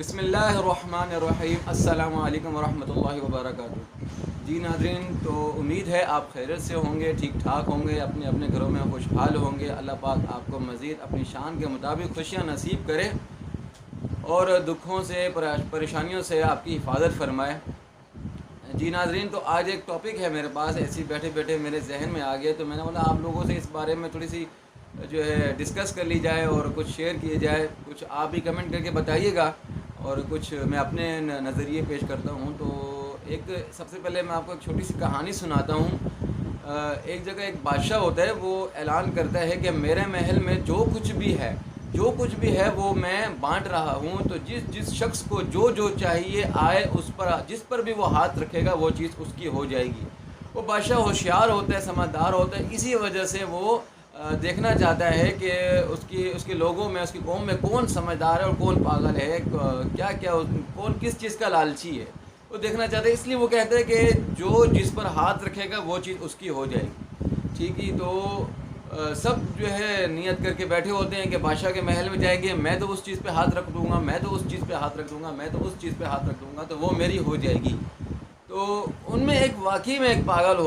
بسم اللہ الرحمن الرحیم۔ السلام علیکم ورحمۃ اللہ وبرکاتہ۔ جی ناظرین، تو امید ہے آپ خیریت سے ہوں گے، ٹھیک ٹھاک ہوں گے، اپنے اپنے گھروں میں خوشحال ہوں گے۔ اللہ پاک آپ کو مزید اپنی شان کے مطابق خوشیاں نصیب کرے اور دکھوں سے پریشانیوں سے آپ کی حفاظت فرمائے۔ جی ناظرین، تو آج ایک ٹاپک ہے میرے پاس، ایسی بیٹھے بیٹھے میرے ذہن میں آ گیا، تو میں نے بولا آپ لوگوں سے اس بارے میں تھوڑی سی جو ہے ڈسکس کر لی جائے اور کچھ شیئر کیے جائے، کچھ آپ بھی کمنٹ کر کے بتائیے گا اور کچھ میں اپنے نظریے پیش کرتا ہوں۔ تو ایک سب سے پہلے میں آپ کو ایک چھوٹی سی کہانی سناتا ہوں۔ ایک جگہ ایک بادشاہ ہوتا ہے، وہ اعلان کرتا ہے کہ میرے محل میں جو کچھ بھی ہے وہ میں بانٹ رہا ہوں، تو جس شخص کو جو چاہیے آئے، اس پر جس پر بھی وہ ہاتھ رکھے گا وہ چیز اس کی ہو جائے گی۔ وہ بادشاہ ہوشیار ہوتا ہے، سمجھدار ہوتا ہے، اسی وجہ سے وہ دیکھنا چاہتا ہے کہ اس کے لوگوں میں، اس کی قوم میں کون سمجھدار ہے اور کون پاگل ہے، کون کس چیز کا لالچی ہے، وہ دیکھنا چاہتا ہے۔ اس لیے وہ کہتے ہیں کہ جو جس پر ہاتھ رکھے گا وہ چیز اس کی ہو جائے گی۔ ٹھیک ہی تو سب جو ہے نیت کر کے بیٹھے ہوتے ہیں کہ بادشاہ کے محل میں جائیں گے، میں تو اس چیز پہ ہاتھ رکھ دوں گا، میں تو اس چیز پہ ہاتھ رکھ دوں گا، میں تو اس چیز پہ ہاتھ رکھ دوں گا، تو وہ میری ہو جائے گی۔ تو ان میں واقعی میں ایک پاگل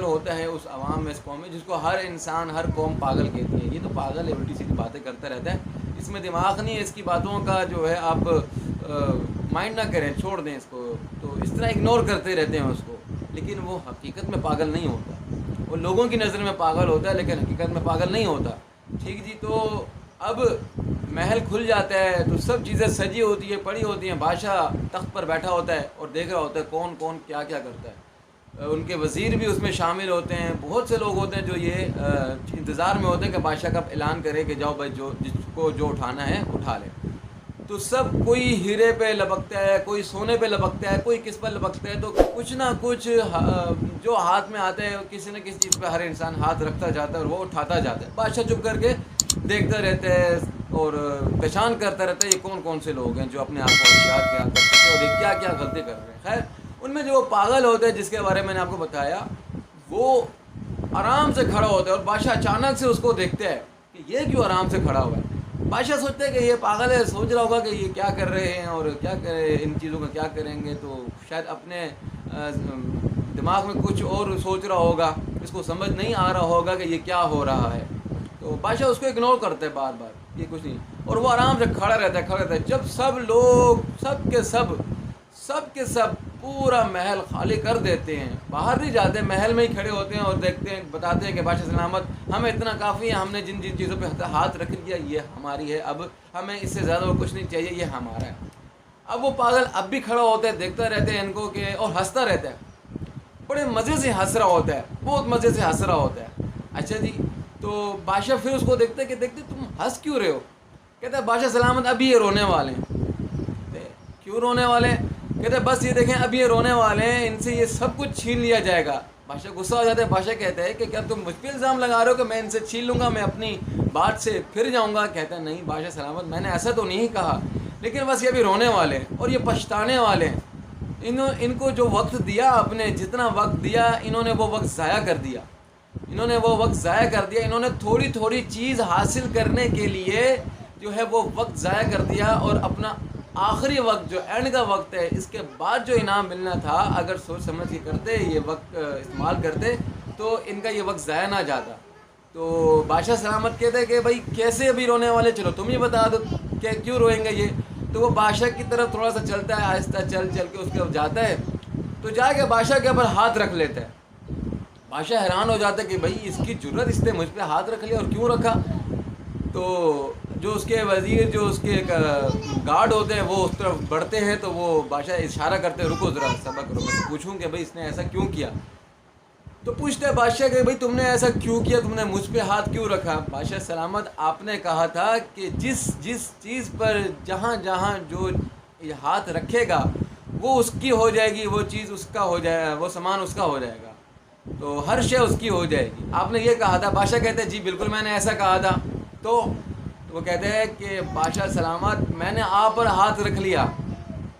ہوتا ہے اس عوام میں، اس قوم میں، جس کو ہر انسان، ہر قوم پاگل کہتی ہے۔ یہ تو پاگل ہے، الٹی سیدھی باتیں کرتا رہتا ہے، اس میں دماغ نہیں ہے، اس کی باتوں کا جو ہے آپ مائنڈ نہ کریں، چھوڑ دیں اس کو، تو اس طرح اگنور کرتے رہتے ہیں اس کو، لیکن وہ حقیقت میں پاگل نہیں ہوتا۔ وہ لوگوں کی نظر میں پاگل ہوتا ہے لیکن حقیقت میں پاگل نہیں ہوتا۔ ٹھیک جی، تو اب محل کھل جاتا ہے تو سب چیزیں سجی ہوتی ہیں، پڑی ہوتی ہیں، بادشاہ تخت پر بیٹھا ہوتا ہے اور دیکھ رہا ہوتا ہے کون کیا کرتا ہے۔ ان کے وزیر بھی اس میں شامل ہوتے ہیں، بہت سے لوگ ہوتے ہیں جو یہ انتظار میں ہوتے ہیں کہ بادشاہ کب اعلان کرے کہ جاؤ بھائی، جس کو جو اٹھانا ہے اٹھا لے۔ تو سب کوئی ہیرے پہ لپکتا ہے، کوئی سونے پہ لپکتا ہے، کوئی کس پر لپکتا ہے، تو کچھ نہ کچھ جو ہاتھ میں آتا ہے کسی نہ کسی چیز پہ ہر انسان ہاتھ رکھتا جاتا ہے اور وہ اٹھاتا جاتا ہے۔ بادشاہ چپ کر کے دیکھتا رہتا ہے اور پہچان کرتا رہتا ہے یہ کون سے لوگ ہیں جو اپنے آپ کو ہوشیار کیا کرتے ہیں اور یہ کیا غلطی کر رہے ہیں۔ خیر، ان میں جو وہ پاگل ہوتا ہے جس کے بارے میں نے آپ کو بتایا، وہ آرام سے کھڑا ہوتا ہے اور بادشاہ اچانک سے اس کو دیکھتا ہے کہ یہ کیوں آرام سے کھڑا ہوا ہے۔ بادشاہ سوچتا ہے کہ یہ پاگل ہے، سوچ رہا ہوگا کہ یہ کیا کر رہے ہیں اور کیا کرے، ان چیزوں کا کیا کریں گے، تو شاید اپنے دماغ میں کچھ اور سوچ رہا ہوگا، اس کو سمجھ نہیں آ رہا ہوگا کہ یہ کیا ہو رہا ہے۔ تو بادشاہ اس کو اگنور کرتا ہے بار بار، یہ کچھ نہیں، اور وہ آرام سے کھڑا رہتا ہے۔ جب سب لوگ سب کے سب پورا محل خالی کر دیتے ہیں، باہر نہیں جاتے، محل میں ہی کھڑے ہوتے ہیں اور دیکھتے ہیں، بتاتے ہیں کہ بادشاہ سلامت، ہمیں اتنا کافی ہے، ہم نے جن چیزوں پہ ہاتھ رکھ دیا یہ ہماری ہے، اب ہمیں اس سے زیادہ کچھ نہیں چاہیے، یہ ہمارا ہے۔ اب وہ پاگل اب بھی کھڑا ہوتا ہے، دیکھتا رہتے ہیں ان کو کہ، اور ہنستا رہتا ہے، بڑے مزے سے ہنس رہا ہوتا ہے، بہت مزے سے ہنس رہا ہوتا ہے۔ اچھا جی، تو بادشاہ پھر اس کو دیکھتے کہ دیکھتے تم ہنس کیوں رہے ہو؟ کہتا ہے بادشاہ سلامت، ابھی یہ رونے والے ہیں۔ کیوں رونے والے ہیں؟ کہتے ہیں بس یہ دیکھیں، اب یہ رونے والے ہیں، ان سے یہ سب کچھ چھین لیا جائے گا۔ بادشاہ غصہ ہو جاتا ہے، بادشاہ کہتا ہے کہ کیا تم مجھ پہ الزام لگا رہے ہو کہ میں ان سے چھین لوں گا، میں اپنی بات سے پھر جاؤں گا؟ کہتا ہے نہیں بادشاہ سلامت، میں نے ایسا تو نہیں کہا، لیکن بس یہ ابھی رونے والے ہیں اور یہ پچھتانے والے ہیں۔ ان کو جو وقت دیا، اپنے جتنا وقت دیا، انہوں نے وہ وقت ضائع کر دیا، انہوں نے تھوڑی چیز حاصل کرنے کے لیے جو ہے وہ وقت ضائع کر دیا، اور اپنا آخری وقت جو اینڈ کا وقت ہے، اس کے بعد جو انعام ملنا تھا، اگر سوچ سمجھ کے کرتے، یہ وقت استعمال کرتے، تو ان کا یہ وقت ضائع نہ جاتا۔ تو بادشاہ سلامت کہتے ہیں کہ بھائی کیسے ابھی رونے والے، چلو تم ہی بتا دو کہ کیوں روئیں گے یہ۔ تو وہ بادشاہ کی طرف تھوڑا سا چلتا ہے، آہستہ چل کے اس کے جاتا ہے، تو جا کے بادشاہ کے اوپر ہاتھ رکھ لیتا ہے۔ بادشاہ حیران ہو جاتا ہے کہ بھائی اس کی جرت، اس نے مجھ پہ ہاتھ رکھ لیا، اور کیوں رکھا؟ تو جو اس کے وزیر، جو اس کے گارڈ ہوتے ہیں، وہ اس طرف بڑھتے ہیں، تو وہ بادشاہ اشارہ کرتے ہیں رکو ذرا، صبر کرو، میں پوچھوں کہ بھائی اس نے ایسا کیوں کیا۔ تو پوچھتے ہیں بادشاہ کہ بھائی تم نے ایسا کیوں کیا، تم نے مجھ پہ ہاتھ کیوں رکھا؟ بادشاہ سلامت، آپ نے کہا تھا کہ جس چیز پر جہاں جو ہاتھ رکھے گا وہ اس کی ہو جائے گی، وہ چیز اس کا ہو جائے گا، وہ سامان اس کا ہو جائے گا، تو ہر شے اس کی ہو جائے گی، آپ نے یہ کہا تھا۔ بادشاہ کہتے ہیں جی بالکل میں نے ایسا کہا تھا۔ تو وہ کہتے ہیں کہ بادشاہ سلامت، میں نے آپ پر ہاتھ رکھ لیا،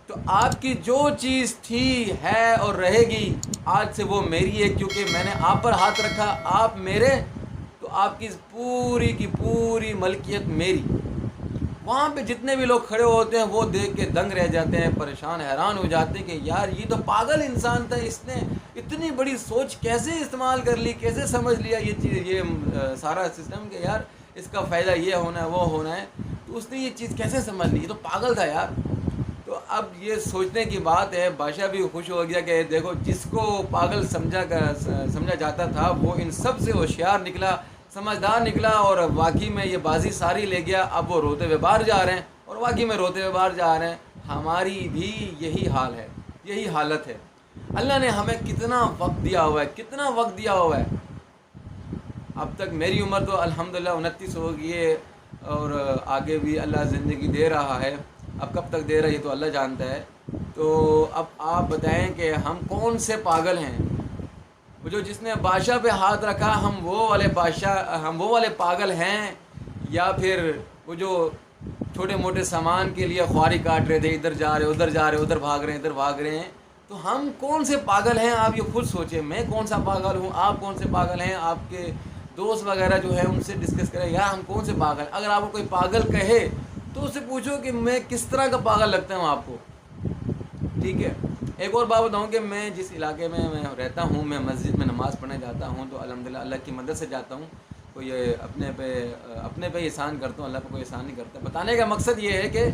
تو آپ کی جو چیز تھی، ہے اور رہے گی، آج سے وہ میری ہے، کیونکہ میں نے آپ پر ہاتھ رکھا، آپ میرے، تو آپ کی پوری ملکیت میری۔ وہاں پہ جتنے بھی لوگ کھڑے ہوتے ہیں وہ دیکھ کے دنگ رہ جاتے ہیں، پریشان حیران ہو جاتے ہیں کہ یار یہ تو پاگل انسان تھا، اس نے اتنی بڑی سوچ کیسے استعمال کر لی، کیسے سمجھ لیا یہ چیز، یہ سارا سسٹم کہ یار اس کا فائدہ یہ ہونا ہے وہ ہونا ہے، تو اس نے یہ چیز کیسے سمجھ لی، یہ تو پاگل تھا یار۔ تو اب یہ سوچنے کی بات ہے، بادشاہ بھی خوش ہو گیا کہ دیکھو جس کو پاگل سمجھا جاتا تھا وہ ان سب سے ہوشیار نکلا، سمجھدار نکلا، اور واقعی میں یہ بازی ساری لے گیا۔ اب وہ روتے ہوئے باہر جا رہے ہیں، اور واقعی میں روتے ہوئے باہر جا رہے ہیں۔ ہماری بھی یہی حال ہے، یہی حالت ہے۔ اللہ نے ہمیں کتنا وقت دیا ہوا ہے، کتنا وقت دیا ہوا ہے۔ اب تک میری عمر تو الحمدللہ 29 ہو گئی ہے، اور آگے بھی اللہ زندگی دے رہا ہے، اب کب تک دے رہا ہے یہ تو اللہ جانتا ہے۔ تو اب آپ بتائیں کہ ہم کون سے پاگل ہیں؟ وہ جو جس نے بادشاہ پہ ہاتھ رکھا، ہم وہ والے پاگل ہیں، یا پھر وہ جو چھوٹے موٹے سامان کے لیے خواری کاٹ رہے تھے، ادھر جا رہے ادھر جا رہے، ادھر بھاگ رہے ہیں ادھر بھاگ رہے ہیں؟ تو ہم کون سے پاگل ہیں؟ آپ یہ خود سوچیں، میں کون سا پاگل ہوں، آپ کون سے پاگل ہیں؟ آپ کے دوست وغیرہ جو ہے ان سے ڈسکس کریں، یار ہم کون سے پاگل۔ اگر آپ کو کوئی پاگل کہے تو اس سے پوچھو کہ میں کس طرح کا پاگل لگتا ہوں آپ کو، ٹھیک ہے۔ ایک اور بات بتاؤں کہ میں جس علاقے میں رہتا ہوں، میں مسجد میں نماز پڑھنے جاتا ہوں تو الحمدللہ اللہ کی مدد سے جاتا ہوں، کوئی اپنے پہ احسان کرتا ہوں، اللہ پہ کوئی احسان نہیں کرتا۔ بتانے کا مقصد یہ ہے کہ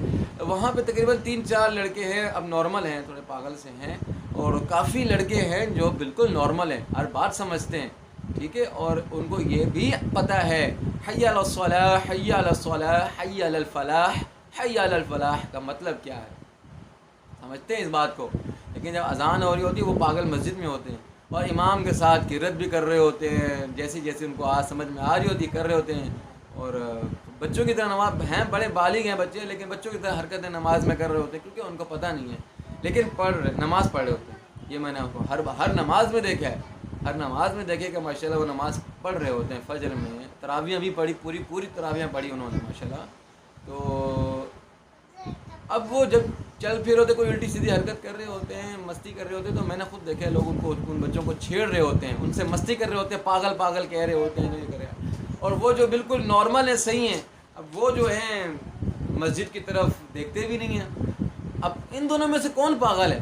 وہاں پہ تقریباً 3-4 لڑکے ہیں، اب نارمل ہیں، تھوڑے پاگل سے ہیں، اور کافی لڑکے ہیں جو بالکل نارمل ہیں، ہر بات سمجھتے ہیں، ٹھیک ہے، اور ان کو یہ بھی پتہ ہے حی علی الصلاح، حی علی الصلاح، حی علی الفلاح، حی علی الفلاح کا مطلب کیا ہے، سمجھتے ہیں اس بات کو۔ لیکن جب اذان ہو رہی ہوتی ہے وہ پاگل مسجد میں ہوتے ہیں، اور امام کے ساتھ قرات بھی کر رہے ہوتے ہیں، جیسی ان کو آج سمجھ میں آ رہی ہوتی کر رہے ہوتے ہیں، اور بچوں کی طرح نماز ہیں، بڑے بالغ ہیں بچے، لیکن بچوں کی طرح حرکتیں نماز میں کر رہے ہوتے ہیں، کیونکہ ان کو پتہ نہیں ہے، لیکن نماز پڑھ رہے ہوتے ہیں۔ یہ میں نے آپ کو ہر نماز میں دیکھا ہے، ہر نماز میں دیکھے کہ ماشاءاللہ وہ نماز پڑھ رہے ہوتے ہیں۔ فجر میں تراویح بھی پڑھی، پوری تراویح پڑھی انہوں نے ماشاءاللہ۔ تو اب وہ جب چل پھر ہوتے، کوئی الٹی سیدھی حرکت کر رہے ہوتے ہیں، مستی کر رہے ہوتے ہیں، تو میں نے خود دیکھا ہے لوگ ان بچوں کو چھیڑ رہے ہوتے ہیں، ان سے مستی کر رہے ہوتے ہیں، پاگل پاگل کہہ رہے ہوتے ہیں، یہ کرے، اور وہ جو بالکل نارمل ہیں، صحیح ہیں، اب وہ جو ہیں مسجد کی طرف دیکھتے بھی نہیں ہیں۔ اب ان دونوں میں سے کون پاگل ہے؟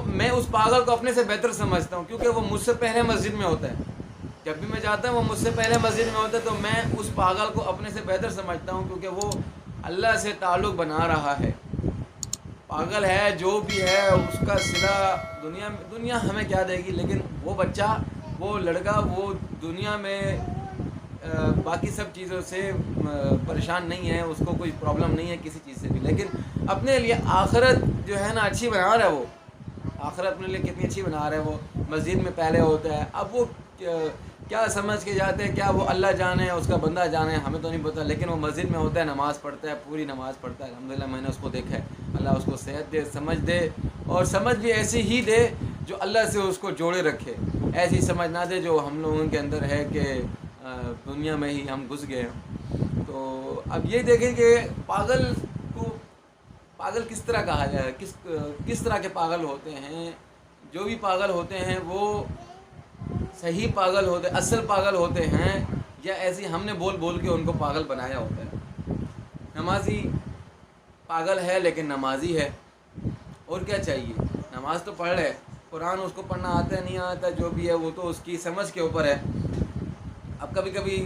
میں اس پاگل کو اپنے سے بہتر سمجھتا ہوں، کیونکہ وہ مجھ سے پہلے مسجد میں ہوتا ہے۔ جب بھی میں جاتا ہوں وہ مجھ سے پہلے مسجد میں ہوتا ہے، تو میں اس پاگل کو اپنے سے بہتر سمجھتا ہوں، کیونکہ وہ اللہ سے تعلق بنا رہا ہے۔ پاگل ہے جو بھی ہے، اس کا صلہ دنیا ہمیں کیا دے گی، لیکن وہ بچہ، وہ لڑکا، وہ دنیا میں باقی سب چیزوں سے پریشان نہیں ہے، اس کو کوئی پرابلم نہیں ہے کسی چیز سے بھی، لیکن اپنے لیے آخرت جو ہے نا اچھی بنا رہا ہے، وہ آخرت اپنے لیے کتنی اچھی بنا رہا ہے۔ وہ مسجد میں پہلے ہوتا ہے، اب وہ کیا سمجھ کے جاتے ہیں، کیا وہ اللہ جانے، اس کا بندہ جانے، ہمیں تو نہیں پتہ، لیکن وہ مسجد میں ہوتا ہے، نماز پڑھتا ہے، پوری نماز پڑھتا ہے، الحمدللہ میں نے اس کو دیکھا ہے۔ اللہ اس کو صحت دے، سمجھ دے، اور سمجھ بھی ایسی ہی دے جو اللہ سے اس کو جوڑے رکھے، ایسی سمجھ نہ دے جو ہم لوگوں کے اندر ہے کہ دنیا میں ہی ہم گھس گئے ہیں۔ تو اب یہ دیکھیں کہ پاگل کس طرح کہا جائے، کس طرح کے پاگل ہوتے ہیں۔ جو بھی پاگل ہوتے ہیں وہ صحیح پاگل ہوتے، اصل پاگل ہوتے ہیں، یا ایسی ہم نے بول کے ان کو پاگل بنایا ہوتا ہے۔ نمازی پاگل ہے لیکن نمازی ہے، اور کیا چاہیے، نماز تو پڑھ رہے، قرآن اس کو پڑھنا آتا ہے نہیں آتا جو بھی ہے وہ تو اس کی سمجھ کے اوپر ہے۔ اب کبھی کبھی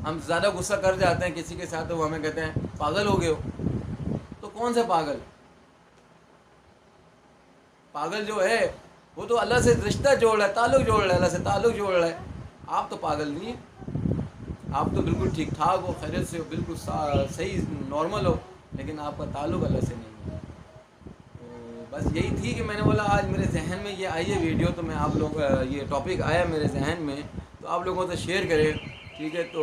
ہم زیادہ غصہ کر جاتے ہیں کسی کے ساتھ، تو وہ ہمیں کہتے ہیں پاگل ہو گئے ہو۔ تو کون سا پاگل؟ پاگل جو ہے وہ تو اللہ سے رشتہ جوڑ رہا ہے، تعلق جوڑ رہا ہے، اللہ سے تعلق جوڑ رہا ہے۔ آپ تو پاگل نہیں ہیں، آپ تو بالکل ٹھیک ٹھاک ہو، خیریت سے ہو، بالکل صحیح نارمل ہو، لیکن آپ کا تعلق اللہ سے نہیں ہے۔ تو بس یہی تھی کہ میں نے بولا آج میرے ذہن میں یہ آئی ہے ویڈیو، تو میں آپ لوگ یہ ٹاپک آیا میرے ذہن میں تو آپ لوگوں سے شیئر کریں، ٹھیک ہے۔ تو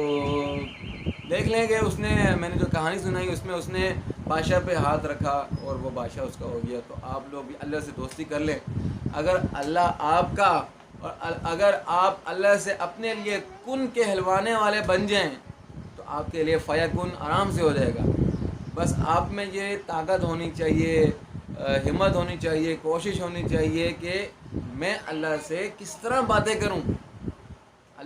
دیکھ لیں کہ میں نے جو کہانی سنائی اس میں اس نے بادشاہ پہ ہاتھ رکھا اور وہ بادشاہ اس کا ہو گیا۔ تو آپ لوگ بھی اللہ سے دوستی کر لیں، اگر اللہ آپ کا، اور اگر آپ اللہ سے اپنے لیے کن کہلوانے والے بن جائیں تو آپ کے لیے فیکن آرام سے ہو جائے گا۔ بس آپ میں یہ طاقت ہونی چاہیے، ہمت ہونی چاہیے، کوشش ہونی چاہیے کہ میں اللہ سے کس طرح باتیں کروں،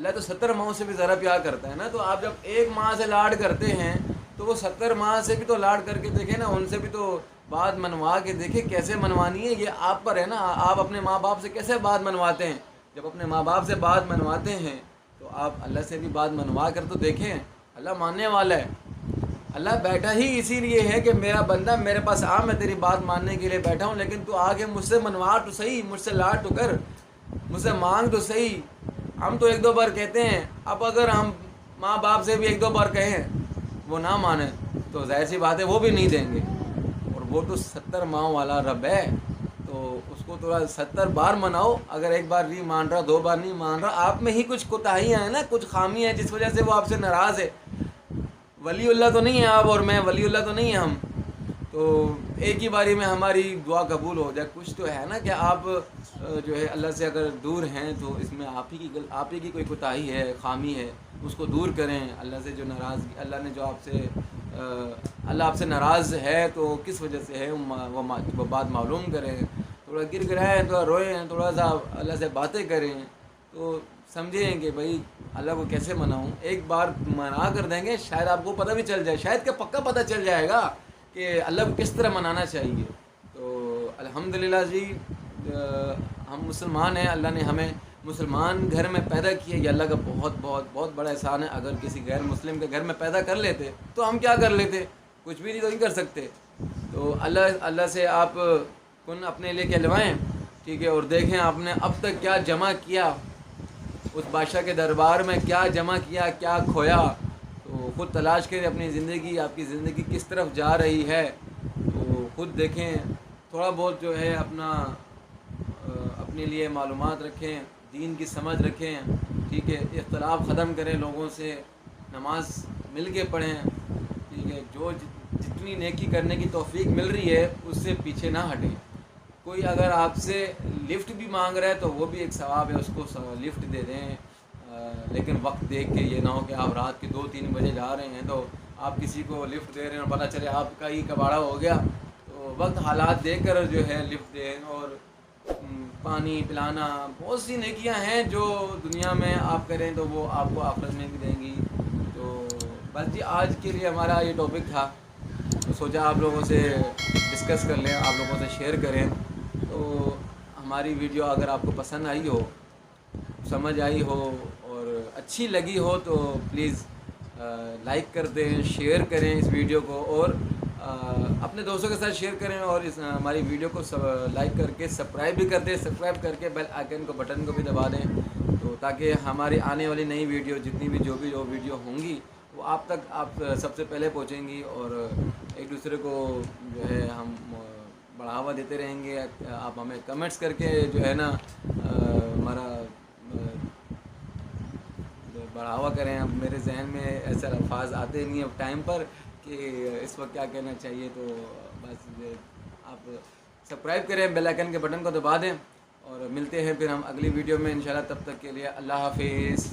اللہ تو 70 ماؤں سے بھی ذرا پیار کرتا ہے نا. تو آپ جب ایک ماں سے لاڈ کرتے ہیں تو وہ 70 ماں سے بھی تو لاڈ کر کے دیکھیں نا, ان سے بھی تو بات منوا کے دیکھیں کیسے منوانی ہے. یہ آپ پر ہے نا, آپ اپنے ماں باپ سے کیسے بات منواتے ہیں. جب اپنے ماں باپ سے بات منواتے ہیں تو آپ اللہ سے بھی بات منوا کر تو دیکھیں. اللہ ماننے والا ہے. اللہ بیٹھا ہی اسی لیے ہے کہ میرا بندہ میرے پاس آ, میں تیری بات ماننے کے لیے بیٹھا ہوں, لیکن تو آ کے مجھ سے منوا تو صحیح, مجھ سے لاڈ تو کر, مجھ سے مانگ تو صحیح. ہم تو 1-2 بار کہتے ہیں. اب اگر ہم ماں باپ سے بھی 1-2 بار کہیں وہ نہ مانیں تو ظاہر سی بات ہے وہ بھی نہیں دیں گے. اور وہ تو 70 ماؤں والا رب ہے, تو اس کو تھوڑا 70 بار مناؤ. اگر 1 بار نہیں مان رہا, 2 بار نہیں مان رہا, آپ میں ہی کچھ کوتاہیاں ہیں نا, کچھ خامی ہیں جس وجہ سے وہ آپ سے ناراض ہے. ولی اللہ تو نہیں ہے آپ اور میں, ولی اللہ تو نہیں ہے ہم, تو ایک ہی باری میں ہماری دعا قبول ہو جائے. کچھ تو ہے نا کہ آپ جو ہے اللہ سے اگر دور ہیں تو اس میں آپ ہی کی کوئی کوتاہی ہے, خامی ہے, اس کو دور کریں. اللہ سے جو ناراضگی, اللہ نے جو آپ سے اللہ آپ سے ناراض ہے تو کس وجہ سے ہے وہ بات معلوم کریں. تھوڑا گر گرائیں, تھوڑا روئیں, تھوڑا سا اللہ سے باتیں کریں تو سمجھیں کہ بھائی اللہ کو کیسے مناؤں. ایک بار منا کر دیں گے شاید آپ کو پتہ بھی چل جائے, شاید کہ پکا پتہ چل جائے گا کہ اللہ کو کس طرح منانا چاہیے. تو الحمدللہ جی ہم مسلمان ہیں, اللہ نے ہمیں مسلمان گھر میں پیدا کیا, یہ اللہ کا بہت بہت بہت بڑا احسان ہے. اگر کسی غیر مسلم کے گھر میں پیدا کر لیتے تو ہم کیا کر لیتے, کچھ بھی نہیں کر سکتے. تو اللہ سے آپ کن اپنے لے کہلوائیں, ٹھیک ہے, اور دیکھیں آپ نے اب تک کیا جمع کیا, اس بادشاہ کے دربار میں کیا جمع کیا, کیا کھویا. تو خود تلاش کریں اپنی زندگی, آپ کی زندگی کس طرف جا رہی ہے تو خود دیکھیں. تھوڑا بہت جو ہے اپنے لیے معلومات رکھیں, دین کی سمجھ رکھیں, ٹھیک ہے. اختلاف ختم کریں لوگوں سے, نماز مل کے پڑھیں, ٹھیک ہے. جو جتنی نیکی کرنے کی توفیق مل رہی ہے اس سے پیچھے نہ ہٹیں. کوئی اگر آپ سے لفٹ بھی مانگ رہا ہے تو وہ بھی ایک ثواب ہے, اس کو لفٹ دے دیں. لیکن وقت دیکھ کے, یہ نہ ہو کہ آپ رات کے 2-3 بجے جا رہے ہیں تو آپ کسی کو لفٹ دے رہے ہیں اور پتہ چلے آپ کا ہی کباڑہ ہو گیا. تو وقت حالات دیکھ کر جو ہے لفٹ دیں. اور پانی پلانا, بہت سی نیکیاں ہیں جو دنیا میں آپ کریں تو وہ آپ کو آخرت میں بھی دیں گی. تو بس جی آج کے لیے ہمارا یہ ٹاپک تھا, تو سوچا آپ لوگوں سے ڈسکس کر لیں, آپ لوگوں سے شیئر کریں. تو ہماری ویڈیو اگر آپ کو پسند آئی ہو, سمجھ آئی ہو اور اچھی لگی ہو تو پلیز لائک کر دیں, شیئر کریں اس ویڈیو کو, اور اپنے دوستوں کے ساتھ شیئر کریں. اور اس ہماری ویڈیو کو لائک کر کے سبسکرائب بھی کر دیں, سبسکرائب کر کے بیل آئیکن کو بٹن کو بھی دبا دیں, تو تاکہ ہماری آنے والی نئی ویڈیو جتنی بھی جو ویڈیو ہوں گی وہ آپ تک سب سے پہلے پہنچیں گی. اور ایک دوسرے کو جو ہے ہم بڑھاوا دیتے رہیں گے. آپ ہمیں کمنٹس کر کے جو ہے نا ہمارا بڑھاوا کریں. اب میرے ذہن میں ایسے الفاظ آتے نہیں اب ٹائم پر کہ اس وقت کیا کہنا چاہیے. تو بس آپ سبسکرائب کریں, بیل آئیکن کے بٹن کو دبا دیں, اور ملتے ہیں پھر ہم اگلی ویڈیو میں انشاءاللہ. تب تک کے لیے اللہ حافظ.